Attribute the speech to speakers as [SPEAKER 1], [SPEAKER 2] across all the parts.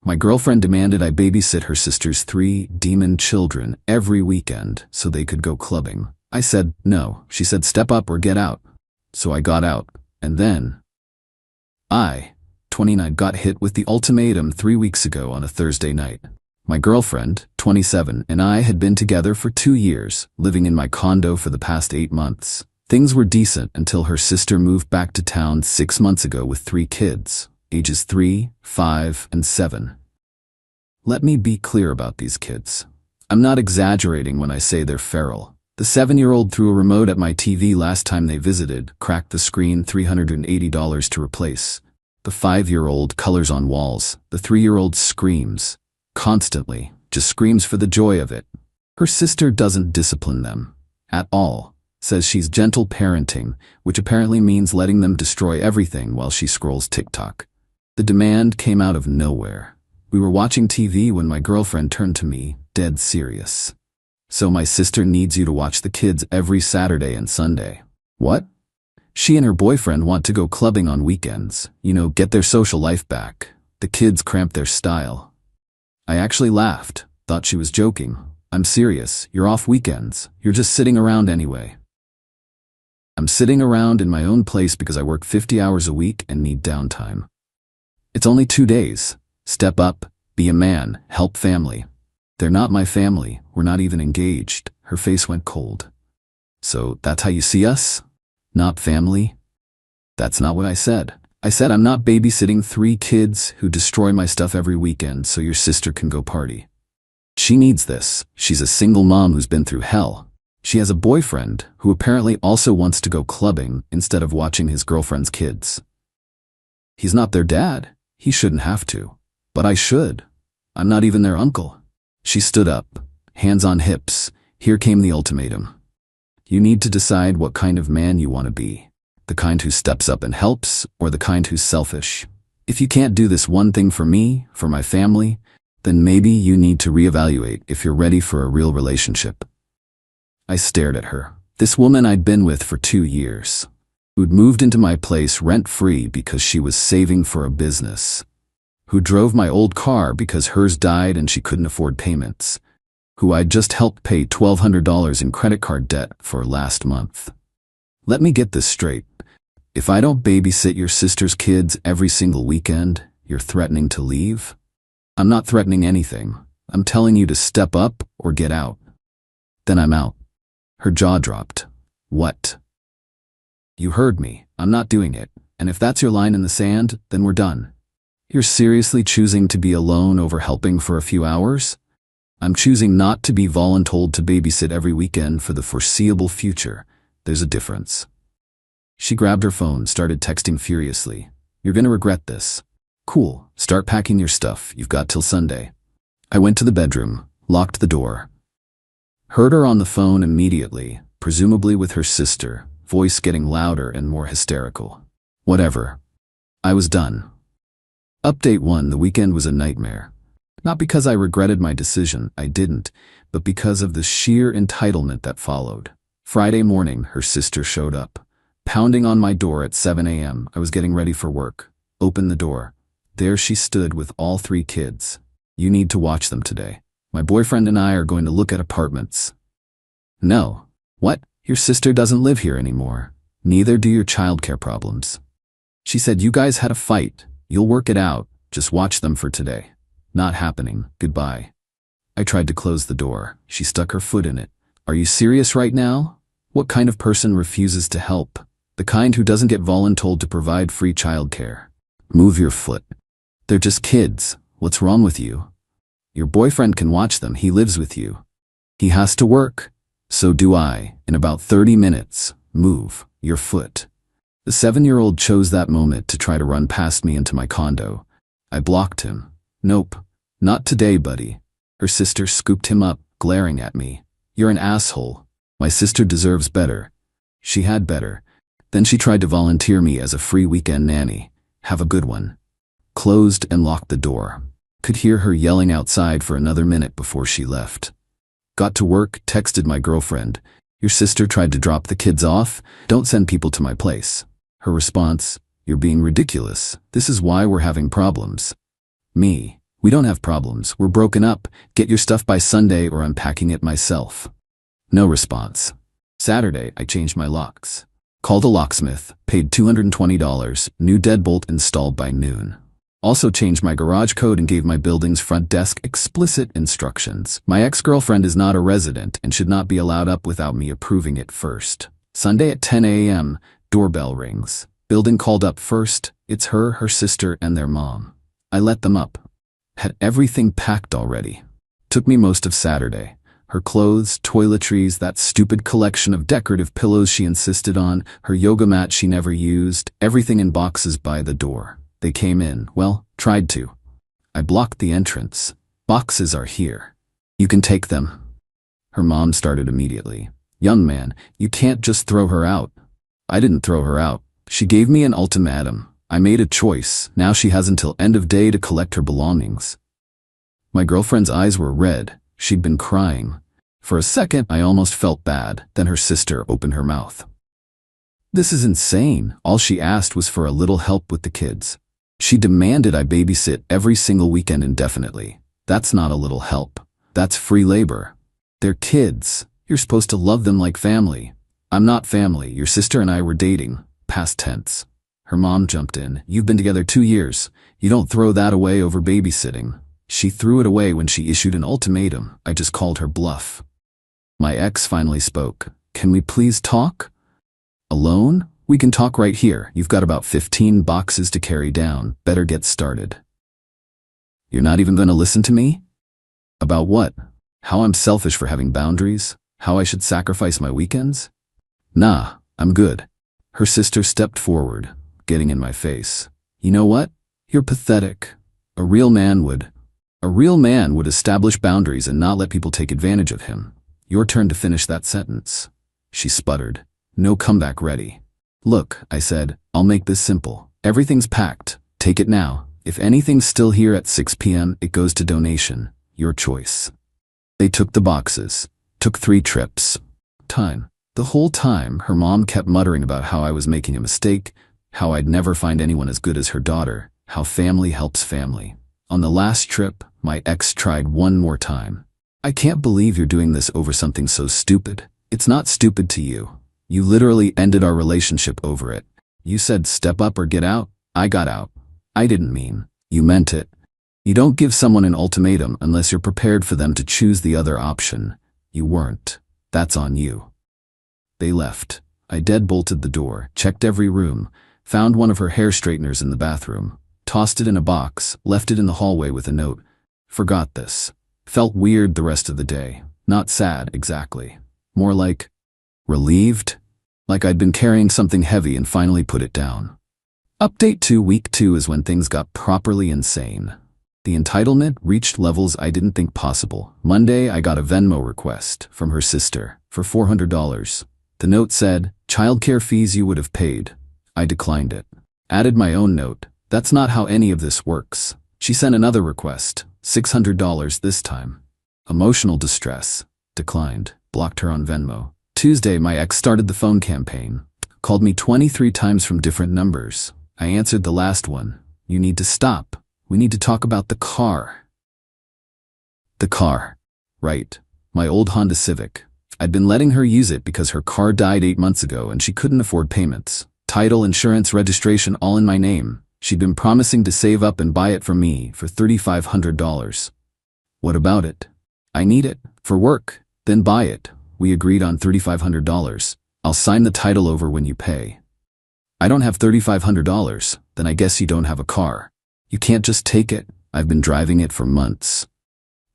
[SPEAKER 1] My girlfriend demanded I babysit her sister's 3 demon children every weekend so they could go clubbing. I said no. She said step up or get out. So I got out, and then I, 29, got hit with the ultimatum 3 weeks ago on a Thursday night. My girlfriend, 27, and I had been together for 2 years, living in my condo for the past 8 months. Things were decent until her sister moved back to town 6 months ago with 3 kids, ages 3, 5, and 7. Let me be clear about these kids. I'm not exaggerating when I say they're feral. The 7-year-old threw a remote at my TV last time they visited, cracked the screen $380 to replace. The 5-year-old colors on walls. The 3-year-old screams. Constantly. Just screams for the joy of it. Her sister doesn't discipline them. At all. Says she's gentle parenting, which apparently means letting them destroy everything while she scrolls TikTok. The demand came out of nowhere. We were watching TV when my girlfriend turned to me, dead serious. So my sister needs you to watch the kids every Saturday and Sunday. What? She and her boyfriend want to go clubbing on weekends, get their social life back. The kids cramp their style. I actually laughed, thought she was joking. I'm serious, you're off weekends. You're just sitting around anyway. I'm sitting around in my own place because I work 50 hours a week and need downtime. It's only 2 days. Step up, be a man, help family. They're not my family, we're not even engaged. Her face went cold. So that's how you see us? Not family? That's not what I said. I said I'm not babysitting 3 kids who destroy my stuff every weekend so your sister can go party. She needs this. She's a single mom who's been through hell. She has a boyfriend who apparently also wants to go clubbing instead of watching his girlfriend's kids. He's not their dad. He shouldn't have to. But I should. I'm not even their uncle. She stood up, hands on hips. Here came the ultimatum. You need to decide what kind of man you want to be. The kind who steps up and helps, or the kind who's selfish. If you can't do this one thing for me, for my family, then maybe you need to reevaluate if you're ready for a real relationship. I stared at her. This woman I'd been with for 2 years, who'd moved into my place rent-free because she was saving for a business, who drove my old car because hers died and she couldn't afford payments, who I'd just helped pay $1,200 in credit card debt for last month. Let me get this straight. If I don't babysit your sister's kids every single weekend, you're threatening to leave? I'm not threatening anything. I'm telling you to step up or get out. Then I'm out. Her jaw dropped. What? You heard me. I'm not doing it. And if that's your line in the sand, then we're done. You're seriously choosing to be alone over helping for a few hours? I'm choosing not to be voluntold to babysit every weekend for the foreseeable future. There's a difference. She grabbed her phone, started texting furiously. You're gonna regret this. Cool, start packing your stuff. You've got till Sunday. I went to the bedroom, locked the door. Heard her on the phone immediately, presumably with her sister, voice getting louder and more hysterical. Whatever. I was done. Update 1: the weekend was a nightmare. Not because I regretted my decision, I didn't, but because of the sheer entitlement that followed. Friday morning, her sister showed up, pounding on my door at 7 a.m. I was getting ready for work. Opened the door. There she stood with all 3 kids. You need to watch them today. My boyfriend and I are going to look at apartments. No. What? Your sister doesn't live here anymore. Neither do your childcare problems. She said you guys had a fight. You'll work it out. Just watch them for today. Not happening. Goodbye. I tried to close the door. She stuck her foot in it. Are you serious right now? What kind of person refuses to help? The kind who doesn't get voluntold to provide free childcare. Move your foot. They're just kids. What's wrong with you? Your boyfriend can watch them. He lives with you. He has to work. So do I. In about 30 minutes. Move your foot. The 7-year-old chose that moment to try to run past me into my condo. I blocked him. Nope. Not today, buddy. Her sister scooped him up, glaring at me. You're an asshole. My sister deserves better. She had better. Then she tried to volunteer me as a free weekend nanny. Have a good one. Closed and locked the door. Could hear her yelling outside for another minute before she left. Got to work, texted my girlfriend. Your sister tried to drop the kids off. Don't send people to my place. Her response, you're being ridiculous. This is why we're having problems. Me, We don't have problems. We're broken up. Get your stuff by Sunday or I'm packing it myself. No response. Saturday, I changed my locks. Called a locksmith, paid $220, new deadbolt installed by noon. Also changed my garage code and gave my building's front desk explicit instructions. My ex-girlfriend is not a resident and should not be allowed up without me approving it first. Sunday at 10 a.m., doorbell rings. Building called up first. It's her sister, and their mom. I let them up. Had everything packed already. Took me most of Saturday. Her clothes, toiletries, that stupid collection of decorative pillows she insisted on, her yoga mat she never used, everything in boxes by the door. They came in, well, tried to. I blocked the entrance. Boxes are here. You can take them. Her mom started immediately. Young man, you can't just throw her out. I didn't throw her out. She gave me an ultimatum. I made a choice. Now she has until end of day to collect her belongings. My girlfriend's eyes were red. She'd been crying. For a second, I almost felt bad. Then her sister opened her mouth. This is insane. All she asked was for a little help with the kids. She demanded I babysit every single weekend indefinitely. That's not a little help. That's free labor. They're kids. You're supposed to love them like family. I'm not family. Your sister and I were dating. Past tense. Her mom jumped in. You've been together 2 years. You don't throw that away over babysitting. She threw it away when she issued an ultimatum. I just called her bluff. My ex finally spoke. Can we please talk? Alone? We can talk right here. You've got about 15 boxes to carry down. Better get started. You're not even going to listen to me? About what? How I'm selfish for having boundaries? How I should sacrifice my weekends? Nah, I'm good. Her sister stepped forward, getting in my face. You know what? You're pathetic. A real man would establish boundaries and not let people take advantage of him. Your turn to finish that sentence. She sputtered. No comeback ready. Look, I said, I'll make this simple. Everything's packed. Take it now. If anything's still here at 6 p.m., it goes to donation. Your choice. They took the boxes. Took 3 trips. Time. The whole time, her mom kept muttering about how I was making a mistake, how I'd never find anyone as good as her daughter, how family helps family. On the last trip, my ex tried one more time. I can't believe you're doing this over something so stupid. It's not stupid to you. You literally ended our relationship over it. You said step up or get out. I got out. I didn't mean. You meant it. You don't give someone an ultimatum unless you're prepared for them to choose the other option. You weren't. That's on you. They left. I deadbolted the door, checked every room, found one of her hair straighteners in the bathroom, tossed it in a box, left it in the hallway with a note. Forgot this. Felt weird the rest of the day. Not sad, exactly. More like relieved. Like I'd been carrying something heavy and finally put it down. Update 2. Week 2 is when things got properly insane. The entitlement reached levels I didn't think possible. Monday, I got a Venmo request from her sister for $400. The note said, childcare fees you would have paid. I declined it. Added my own note. That's not how any of this works. She sent another request, $600 this time. Emotional distress. Declined. Blocked her on Venmo. Tuesday, my ex started the phone campaign. Called me 23 times from different numbers. I answered the last one. You need to stop. We need to talk about the car. The car. Right. My old Honda Civic. I'd been letting her use it because her car died 8 months ago and she couldn't afford payments. Title, insurance, registration, all in my name. She'd been promising to save up and buy it from me for $3,500. What about it? I need it. For work. Then buy it. We agreed on $3,500. I'll sign the title over when you pay. I don't have $3,500. Then I guess you don't have a car. You can't just take it. I've been driving it for months.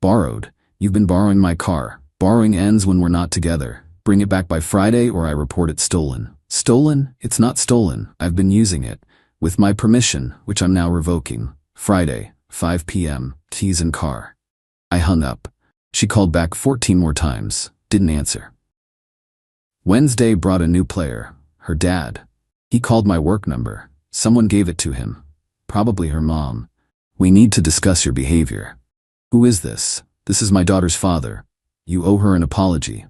[SPEAKER 1] Borrowed. You've been borrowing my car. Borrowing ends when we're not together. Bring it back by Friday or I report it stolen. Stolen? It's not stolen. I've been using it. With my permission, which I'm now revoking. Friday, 5 p.m., keys in car. I hung up. She called back 14 more times. Didn't answer. Wednesday brought a new player. Her dad. He called my work number. Someone gave it to him. Probably her mom. We need to discuss your behavior. Who is this? This is my daughter's father. You owe her an apology.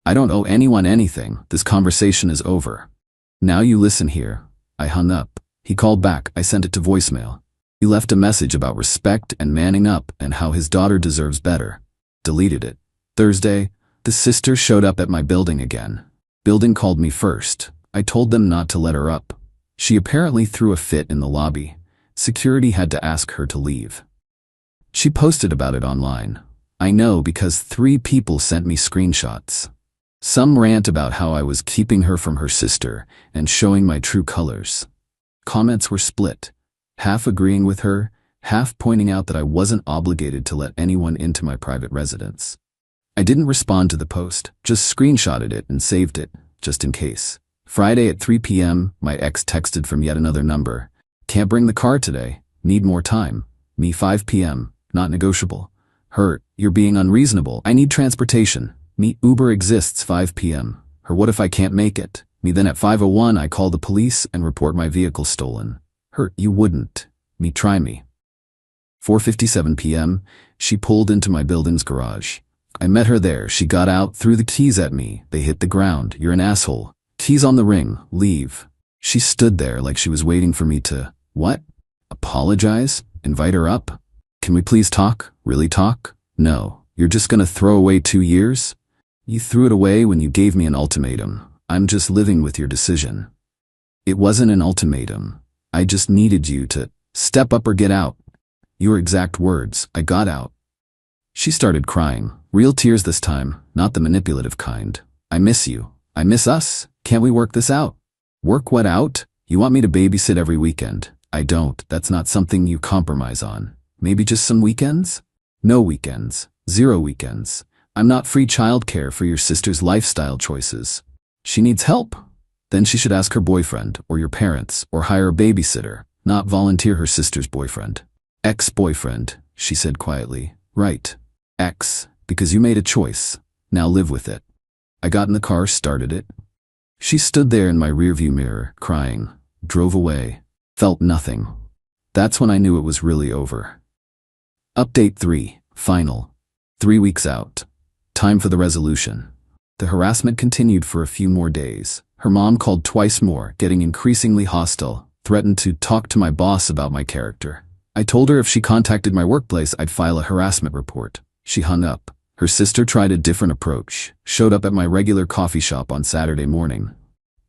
[SPEAKER 1] I don't owe anyone anything. This conversation is over. Now you listen here. I hung up. He called back. I sent it to voicemail. You left a message about respect and manning up and how his daughter deserves better. Deleted it. Thursday, the sister showed up at my building again. Building called me first. I told them not to let her up. She apparently threw a fit in the lobby. Security had to ask her to leave. She posted about it online. I know because 3 people sent me screenshots. Some rant about how I was keeping her from her sister and showing my true colors. Comments were split, half agreeing with her, half pointing out that I wasn't obligated to let anyone into my private residence. I didn't respond to the post, just screenshotted it and saved it, just in case. Friday at 3 p.m., my ex texted from yet another number. Can't bring the car today. Need more time. Me 5 p.m. Not negotiable. Her, you're being unreasonable. I need transportation. Me, Uber exists 5 p.m. Her, what if I can't make it? Me, then at 5:01 I call the police and report my vehicle stolen. Her, you wouldn't. Me, try me. 4:57 p.m. She pulled into my building's garage. I met her there. She got out, threw the keys at me. They hit the ground. You're an asshole. Keys on the ring. Leave. She stood there like she was waiting for me to, what? Apologize? Invite her up? Can we please talk? Really talk? No. You're just gonna throw away 2 years? You threw it away when you gave me an ultimatum. I'm just living with your decision. It wasn't an ultimatum. I just needed you to step up or get out. Your exact words. I got out. She started crying. Real tears this time, not the manipulative kind. I miss you. I miss us. Can't we work this out? Work what out? You want me to babysit every weekend. I don't. That's not something you compromise on. Maybe just some weekends? No weekends. 0 weekends. I'm not free childcare for your sister's lifestyle choices. She needs help. Then she should ask her boyfriend or your parents or hire a babysitter, not volunteer her sister's boyfriend. Ex-boyfriend, she said quietly. Right. Ex, because you made a choice. Now live with it. I got in the car, started it. She stood there in my rearview mirror, crying, drove away, felt nothing. That's when I knew it was really over. Update 3, final. 3 weeks out. Time for the resolution. The harassment continued for a few more days. Her mom called twice more, getting increasingly hostile, threatened to talk to my boss about my character. I told her if she contacted my workplace, I'd file a harassment report. She hung up. Her sister tried a different approach, showed up at my regular coffee shop on Saturday morning.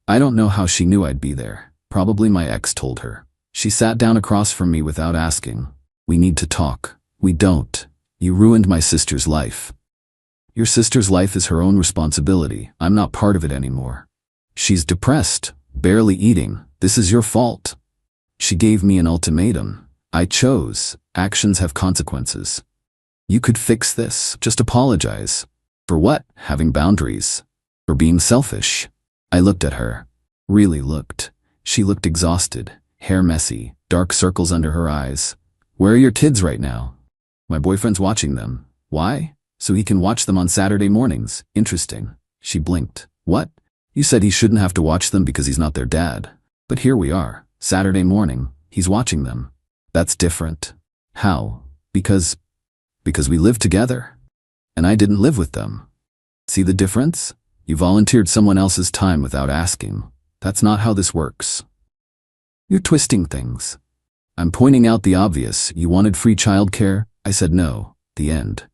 [SPEAKER 1] I don't know how she knew I'd be there. Probably my ex told her. She sat down across from me without asking. We need to talk. We don't. You ruined my sister's life. Your sister's life is her own responsibility. I'm not part of it anymore. She's depressed, barely eating. This is your fault. She gave me an ultimatum. I chose. Actions have consequences. You could fix this. Just apologize. For what? Having boundaries. For being selfish. I looked at her. Really looked. She looked exhausted, hair messy, dark circles under her eyes. Where are your kids right now? My boyfriend's watching them. Why? So he can watch them on Saturday mornings. Interesting. She blinked. What? You said he shouldn't have to watch them because he's not their dad. But here we are. Saturday morning. He's watching them. That's different. How? Because we live together. And I didn't live with them. See the difference? You volunteered someone else's time without asking. That's not how this works. You're twisting things. I'm pointing out the obvious. You wanted free childcare? I said no. The end.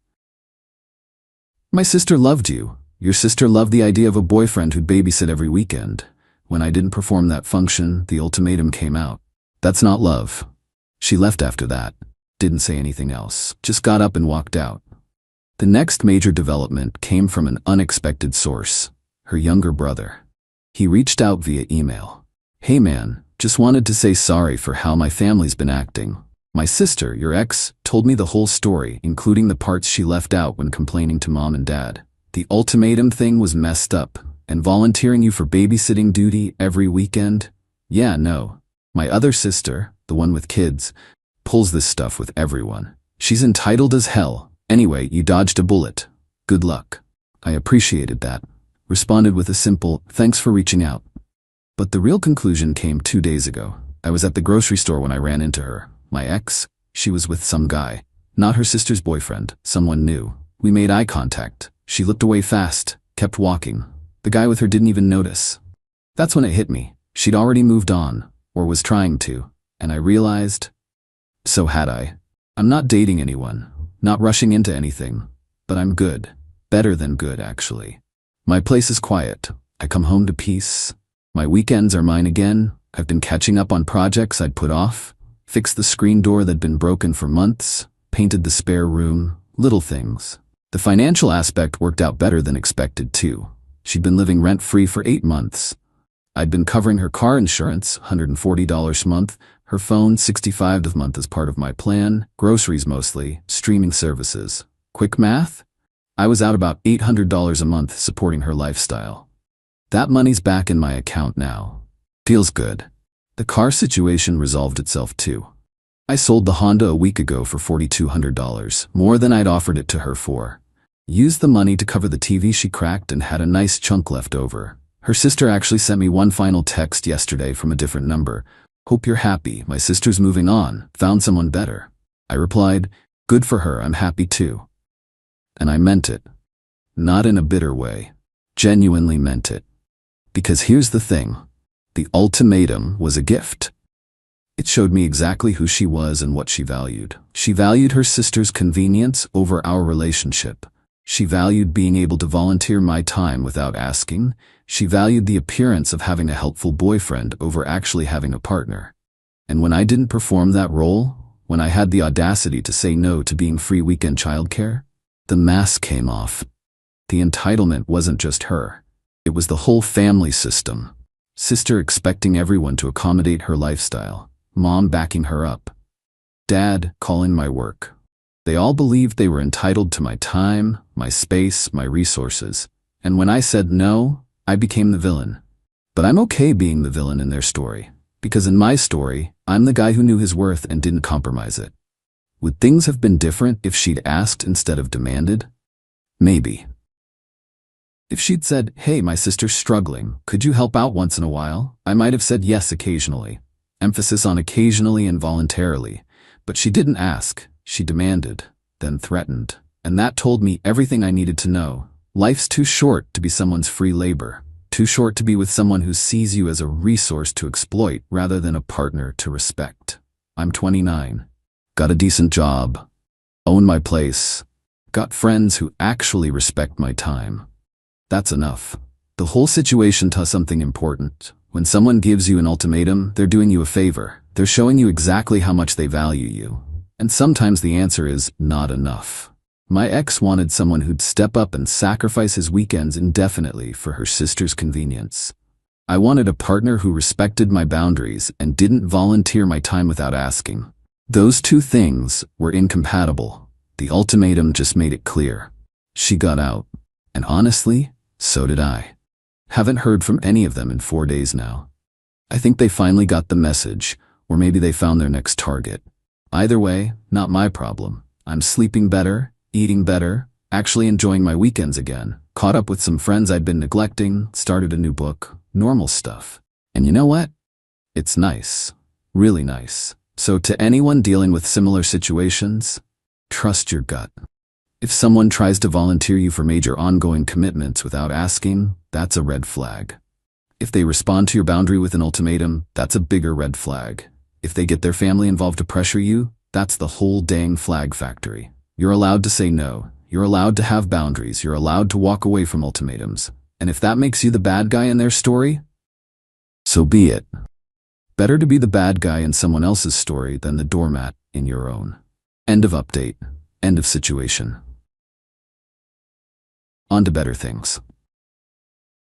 [SPEAKER 1] My sister loved you. Your sister loved the idea of a boyfriend who'd babysit every weekend. When I didn't perform that function, the ultimatum came out. That's not love. She left after that. Didn't say anything else. Just got up and walked out. The next major development came from an unexpected source. Her younger brother. He reached out via email. Hey man, just wanted to say sorry for how my family's been acting. My sister, your ex, told me the whole story, including the parts she left out when complaining to mom and dad. The ultimatum thing was messed up, and volunteering you for babysitting duty every weekend? Yeah, no. My other sister, the one with kids, pulls this stuff with everyone. She's entitled as hell. Anyway, you dodged a bullet. Good luck. I appreciated that. Responded with a simple, thanks for reaching out. But the real conclusion came 2 days ago. I was at the grocery store when I ran into her. My ex, she was with some guy. Not her sister's boyfriend, someone new. We made eye contact. She looked away fast, kept walking. The guy with her didn't even notice. That's when it hit me. She'd already moved on, or was trying to, and I realized So had I. I'm not dating anyone, not rushing into anything, but I'm good. Better than good, actually. My place is quiet. I come home to peace. My weekends are mine again. I've been catching up on projects I'd put off, fixed the screen door that'd been broken for months, painted the spare room, little things. The financial aspect worked out better than expected, too. She'd been living rent-free for 8 months. I'd been covering her car insurance, $140 a month, her phone, $65 a month as part of my plan, groceries mostly, streaming services. Quick math? I was out about $800 a month supporting her lifestyle. That money's back in my account now. Feels good. The car situation resolved itself too. I sold the Honda a week ago for $4,200, more than I'd offered it to her for. Used the money to cover the TV she cracked and had a nice chunk left over. Her sister actually sent me one final text yesterday from a different number. "Hope you're happy. My sister's moving on. Found someone better." I replied, "Good for her. I'm happy too." And I meant it. Not in a bitter way. Genuinely meant it. Because here's the thing. The ultimatum was a gift. It showed me exactly who she was and what she valued. She valued her sister's convenience over our relationship. She valued being able to volunteer my time without asking. She valued the appearance of having a helpful boyfriend over actually having a partner. And when I didn't perform that role, when I had the audacity to say no to being free weekend childcare, the mask came off. The entitlement wasn't just her. It was the whole family system. Sister expecting everyone to accommodate her lifestyle. Mom backing her up. Dad calling my work. They all believed they were entitled to my time, my space, my resources. And when I said no, I became the villain. But I'm okay being the villain in their story. Because in my story, I'm the guy who knew his worth and didn't compromise it. Would things have been different if she'd asked instead of demanded? Maybe. If she'd said, "Hey, my sister's struggling, could you help out once in a while?" I might have said yes occasionally. Emphasis on occasionally and voluntarily. But she didn't ask. She demanded, then threatened. And that told me everything I needed to know. Life's too short to be someone's free labor. Too short to be with someone who sees you as a resource to exploit rather than a partner to respect. I'm 29. Got a decent job. Own my place. Got friends who actually respect my time. That's enough. The whole situation taught something important. When someone gives you an ultimatum, they're doing you a favor. They're showing you exactly how much they value you. And sometimes the answer is not enough. My ex wanted someone who'd step up and sacrifice his weekends indefinitely for her sister's convenience. I wanted a partner who respected my boundaries and didn't volunteer my time without asking. Those two things were incompatible. The ultimatum just made it clear. She got out. And honestly, so did I. Haven't heard from any of them in 4 days now. I think they finally got the message, or maybe they found their next target. Either way, not my problem. I'm sleeping better, eating better, actually enjoying my weekends again, caught up with some friends I'd been neglecting, started a new book, normal stuff. And you know what? It's nice. Really nice. So to anyone dealing with similar situations, trust your gut. If someone tries to volunteer you for major ongoing commitments without asking, that's a red flag. If they respond to your boundary with an ultimatum, that's a bigger red flag. If they get their family involved to pressure you, that's the whole dang flag factory. You're allowed to say no. You're allowed to have boundaries. You're allowed to walk away from ultimatums. And if that makes you the bad guy in their story, so be it. Better to be the bad guy in someone else's story than the doormat in your own. End of update. End of situation. On to better things.